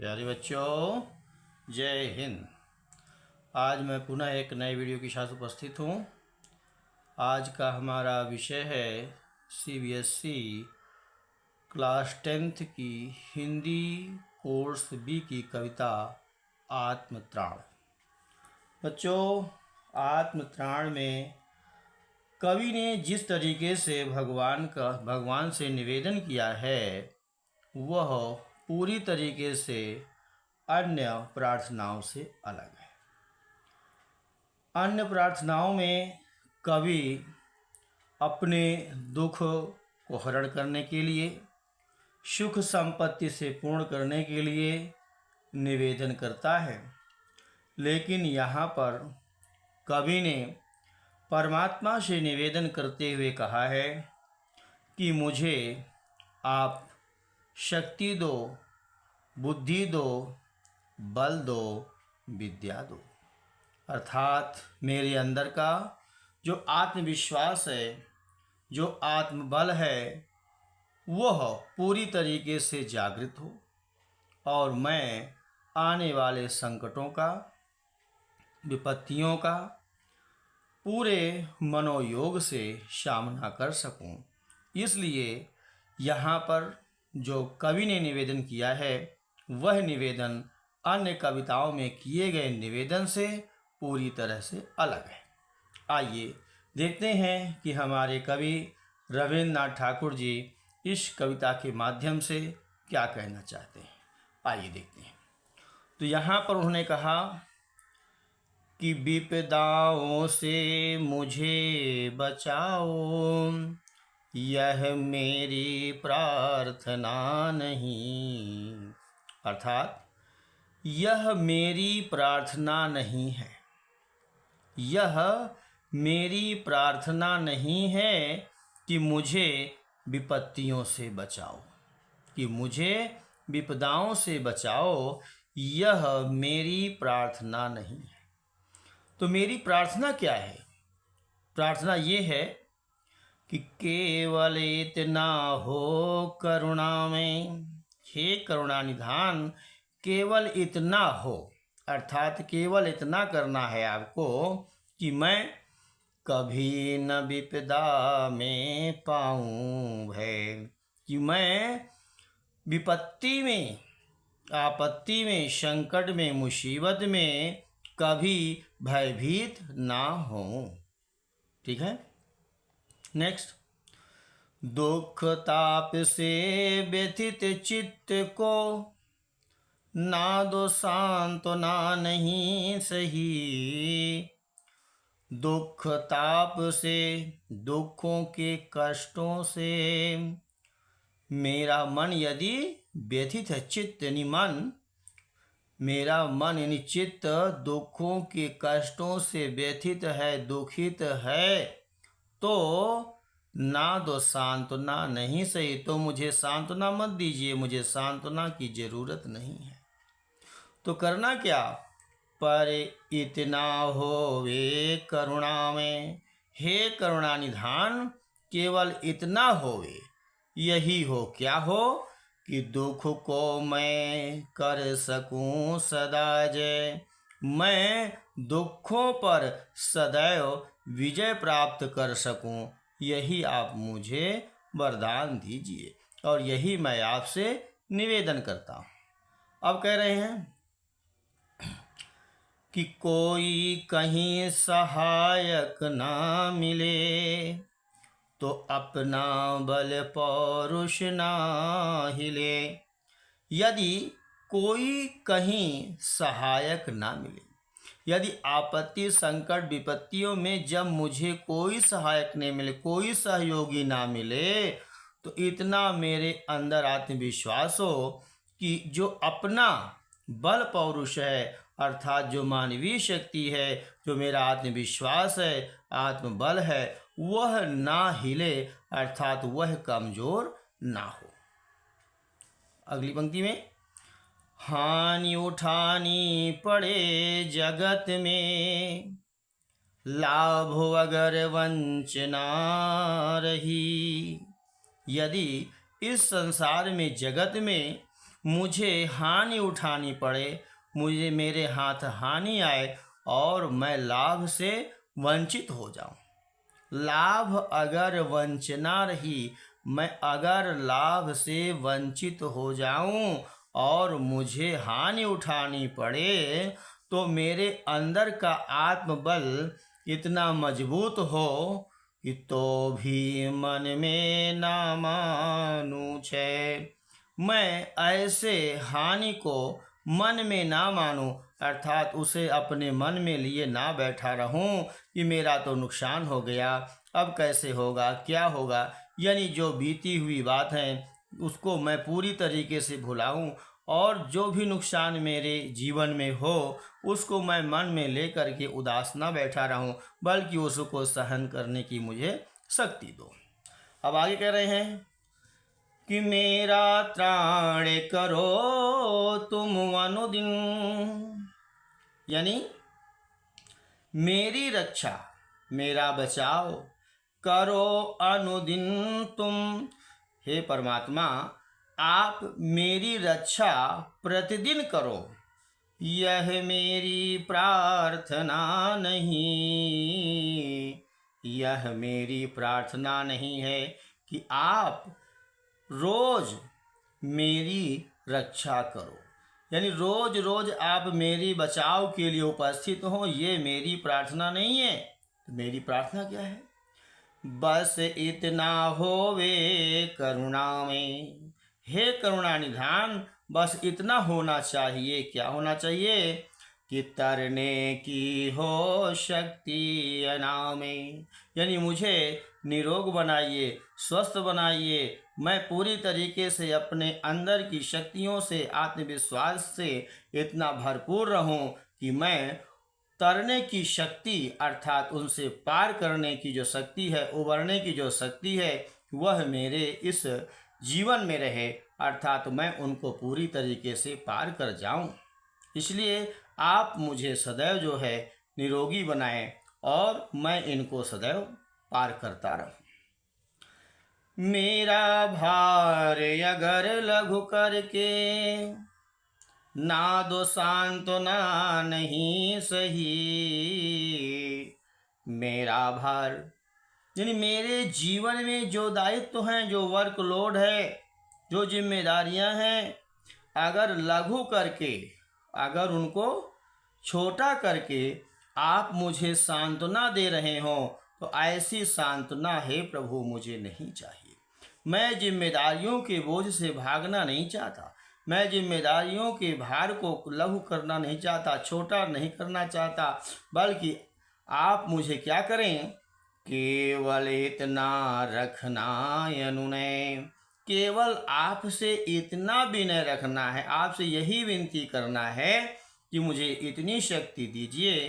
प्यारे बच्चों, जय हिंद। आज मैं पुनः एक नए वीडियो के साथ उपस्थित हूँ। आज का हमारा विषय है CBSE क्लास 10th की हिंदी कोर्स बी की कविता आत्मत्राण। बच्चों, आत्मत्राण में कवि ने जिस तरीके से भगवान से निवेदन किया है वह पूरी तरीके से अन्य प्रार्थनाओं से अलग है। अन्य प्रार्थनाओं में कवि अपने दुख को हरण करने के लिए, सुख संपत्ति से पूर्ण करने के लिए निवेदन करता है, लेकिन यहाँ पर कवि ने परमात्मा से निवेदन करते हुए कहा है कि मुझे आप शक्ति दो, बुद्धि दो, बल दो, विद्या दो। अर्थात मेरे अंदर का जो आत्मविश्वास है, जो आत्मबल है, वह पूरी तरीके से जागृत हो और मैं आने वाले संकटों का, विपत्तियों का पूरे मनोयोग से सामना कर सकूं। इसलिए यहाँ पर जो कवि ने निवेदन किया है वह निवेदन अन्य कविताओं में किए गए निवेदन से पूरी तरह से अलग है। आइए देखते हैं कि हमारे कवि रविन्द्रनाथ ठाकुर जी इस कविता के माध्यम से क्या कहना चाहते हैं। आइए देखते हैं। तो यहाँ पर उन्होंने कहा कि विपदाओं से मुझे बचाओ, यह मेरी प्रार्थना नहीं। अर्थात यह मेरी प्रार्थना नहीं है, यह मेरी प्रार्थना नहीं है कि मुझे विपत्तियों से बचाओ, कि मुझे विपदाओं से बचाओ, यह मेरी प्रार्थना नहीं है। तो मेरी प्रार्थना क्या है? प्रार्थना ये है कि केवल इतना हो करुणा में, हे करुणा निधान, केवल इतना हो। अर्थात केवल इतना करना है आपको कि मैं कभी न विपदा में पाऊँ भय, कि मैं विपत्ति में, आपत्ति में, संकट में, मुसीबत में कभी भयभीत ना हो। ठीक है। नेक्स्ट, दुख ताप से व्यथित चित्त को ना दो सांत्वना नहीं सही। दुख ताप से, दुखों के कष्टों से मेरा मन यदि व्यथित है, चित्त यानी मन, मेरा मन यानी चित्त दुखों के कष्टों से व्यथित है, दुखित है, तो ना दो सांत्वना नहीं सही। तो मुझे सांत्वना मत दीजिए, मुझे सांत्वना की जरूरत नहीं है। तो करना क्या? पर इतना होवे करुणा में, हे करुणा निधान, केवल इतना होवे, यही हो। क्या हो? कि दुख को मैं कर सकूं सदा जय, मैं दुखों पर सदैव विजय प्राप्त कर सकूं, यही आप मुझे वरदान दीजिए। और यही मैं आपसे निवेदन करता हूँ। अब कह रहे हैं कि कोई कहीं सहायक ना मिले तो अपना बल पौरुष ना हिले। यदि कोई कहीं सहायक ना मिले, यदि आपत्ति, संकट, विपत्तियों में जब मुझे कोई सहायक नहीं मिले, कोई सहयोगी ना मिले, तो इतना मेरे अंदर आत्मविश्वास हो कि जो अपना बल पौरुष है, अर्थात जो मानवीय शक्ति है, जो मेरा आत्मविश्वास है, आत्मबल है, वह ना हिले, अर्थात वह कमजोर ना हो। अगली पंक्ति में, हानि उठानी पड़े जगत में, लाभ अगर वंचना रही। यदि इस संसार में, जगत में मुझे हानि उठानी पड़े, मुझे मेरे हाथ हानि आए और मैं लाभ से वंचित हो जाऊं। लाभ अगर वंचना रही, मैं अगर लाभ से वंचित हो जाऊं और मुझे हानि उठानी पड़े, तो मेरे अंदर का आत्मबल इतना मजबूत हो कि तो भी मन में ना मानूं छे। मैं ऐसे हानि को मन में ना मानूं, अर्थात उसे अपने मन में लिए ना बैठा रहूं कि मेरा तो नुकसान हो गया, अब कैसे होगा, क्या होगा। यानी जो बीती हुई बात है उसको मैं पूरी तरीके से भुलाऊं और जो भी नुकसान मेरे जीवन में हो उसको मैं मन में लेकर के उदास ना बैठा रहूं, बल्कि उसको सहन करने की मुझे शक्ति दो। अब आगे कह रहे हैं कि मेरा त्राण करो तुम अनुदिन, यानी मेरी रक्षा, मेरा बचाव करो अनुदिन तुम। हे परमात्मा, आप मेरी रक्षा प्रतिदिन करो, यह मेरी प्रार्थना नहीं, यह मेरी प्रार्थना नहीं है कि आप रोज मेरी रक्षा करो, यानी रोज रोज आप मेरी बचाव के लिए उपस्थित हो, ये मेरी प्रार्थना नहीं है। तो मेरी प्रार्थना क्या है? बस इतना होवे करुणा में, हे करुणा निधान, बस इतना होना चाहिए। क्या होना चाहिए? कि तरने की हो शक्ति अनामे, यानी मुझे निरोग बनाइए, स्वस्थ बनाइए, मैं पूरी तरीके से अपने अंदर की शक्तियों से, आत्मविश्वास से इतना भरपूर रहूं कि मैं तरने की शक्ति, अर्थात उनसे पार करने की जो शक्ति है, उबरने की जो शक्ति है, वह मेरे इस जीवन में रहे, अर्थात मैं उनको पूरी तरीके से पार कर जाऊं। इसलिए आप मुझे सदैव जो है निरोगी बनाएं और मैं इनको सदैव पार करता रहूं। मेरा भार अगर लघु करके, ना दो सांत्वना नहीं सही। मेरा भार, यानी मेरे जीवन में जो दायित्व हैं, जो वर्कलोड है, जो जिम्मेदारियां हैं, अगर लघु करके, अगर उनको छोटा करके आप मुझे सांत्वना दे रहे हो, तो ऐसी सांत्वना हे प्रभु मुझे नहीं चाहिए। मैं जिम्मेदारियों के बोझ से भागना नहीं चाहता, मैं जिम्मेदारियों के भार को लघु करना नहीं चाहता, छोटा नहीं करना चाहता, बल्कि आप मुझे क्या करें? केवल इतना रखना अनुनय, केवल आपसे इतना विनय रखना है, आपसे यही विनती करना है कि मुझे इतनी शक्ति दीजिए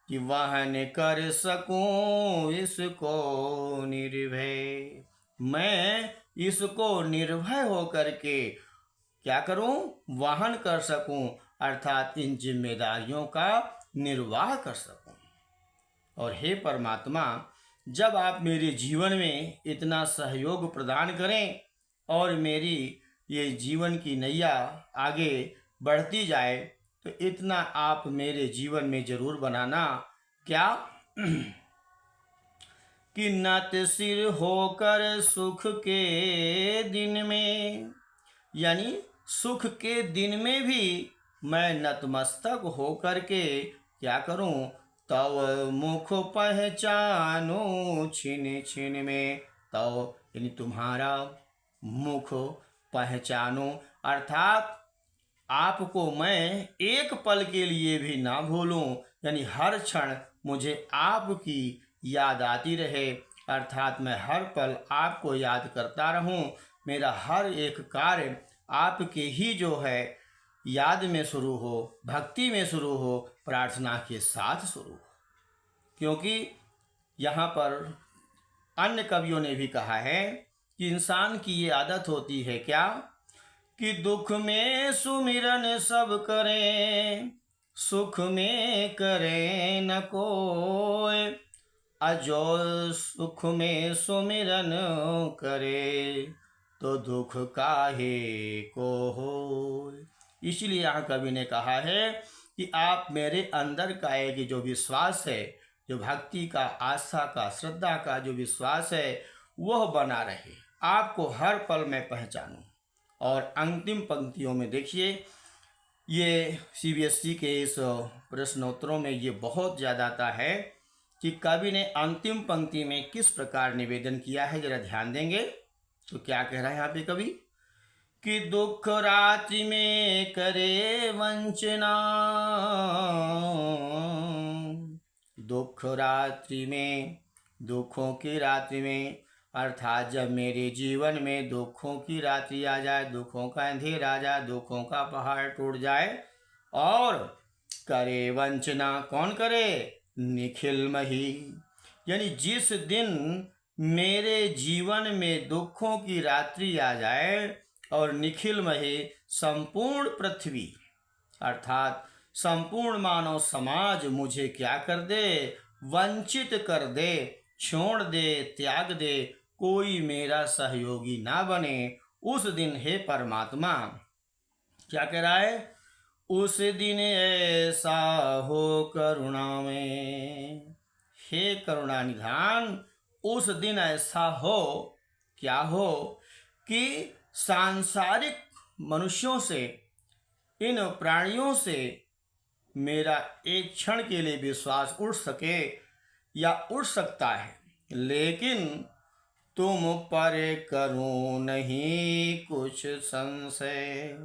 कि वहन कर सकूं इसको निर्भय। मैं इसको निर्भय होकर के क्या करूं? वहन कर सकूं, अर्थात इन जिम्मेदारियों का निर्वाह कर सकूं। और हे परमात्मा, जब आप मेरे जीवन में इतना सहयोग प्रदान करें और मेरी ये जीवन की नैया आगे बढ़ती जाए, तो इतना आप मेरे जीवन में जरूर बनाना। क्या? कि नत सिर होकर सुख के दिन में, यानी सुख के दिन में भी मैं नतमस्तक होकर के क्या करूं? तव मुख पहचानो छिन छिन में। तव यानी तुम्हारा मुख पहचानो, अर्थात आपको मैं एक पल के लिए भी ना भूलूं, यानी हर क्षण मुझे आपकी याद आती रहे, अर्थात मैं हर पल आपको याद करता रहूं। मेरा हर एक कार्य आपके ही जो है याद में शुरू हो, भक्ति में शुरू हो, प्रार्थना के साथ शुरू हो। क्योंकि यहाँ पर अन्य कवियों ने भी कहा है कि इंसान की ये आदत होती है क्या? कि दुख में सुमिरन सब करें, सुख में करे न कोय, अजो सुख में सुमिरन करे, तो दुख काहे को हो। इसलिए यहाँ कवि ने कहा है कि आप मेरे अंदर का एक जो विश्वास है, जो भक्ति का, आस्था का, श्रद्धा का जो विश्वास है वह बना रहे, आपको हर पल में पहचानूं। और अंतिम पंक्तियों में देखिए, ये सीबीएसई के इस प्रश्नोत्तरों में ये बहुत ज़्यादा आता है कि कवि ने अंतिम पंक्ति में किस प्रकार निवेदन किया है, जरा ध्यान देंगे तो क्या कह रहा है यहाँ पे कवि कि दुख रात्रि में करे वंचना, दुख रात्रि में, दुखों की रात्रि में, अर्थात जब मेरे जीवन में दुखों की रात्रि आ जाए, दुखों का अंधेरा आ जाए, दुखों का पहाड़ टूट जाए और करे वंचना, कौन करे, निखिल मही, यानी जिस दिन मेरे जीवन में दुखों की रात्रि आ जाए और निखिल मही, संपूर्ण पृथ्वी अर्थात संपूर्ण मानव समाज मुझे क्या कर दे, वंचित कर दे, छोड़ दे, त्याग दे, कोई मेरा सहयोगी ना बने, उस दिन हे परमात्मा, क्या कह रहा है, उस दिन ऐसा हो करुणा में, हे करुणा निधान, उस दिन ऐसा हो, क्या हो कि सांसारिक मनुष्यों से, इन प्राणियों से मेरा एक क्षण के लिए विश्वास उठ सके या उठ सकता है, लेकिन तुम पर करूं नहीं कुछ संशय,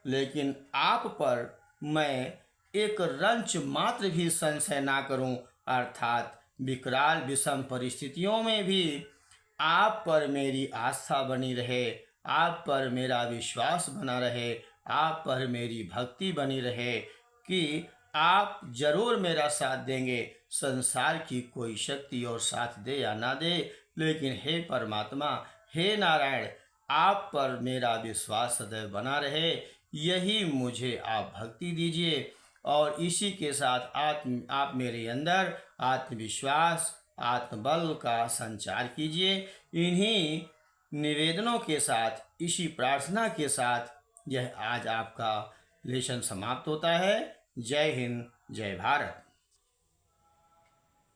लेकिन आप पर मैं एक रंच मात्र भी संशय ना करूं, अर्थात विकराल विषम परिस्थितियों में भी आप पर मेरी आस्था बनी रहे, आप पर मेरा विश्वास बना रहे, आप पर मेरी भक्ति बनी रहे कि आप जरूर मेरा साथ देंगे, संसार की कोई शक्ति और साथ दे या ना दे, लेकिन हे परमात्मा, हे नारायण, आप पर मेरा विश्वास सदैव बना रहे, यही मुझे आप भक्ति दीजिए। और इसी के साथ आप मेरे अंदर आत्मविश्वास, आत्मबल का संचार कीजिए। इन्हीं निवेदनों के साथ, इसी प्रार्थना के साथ यह आज आपका लेसन समाप्त होता है। जय हिंद, जय भारत।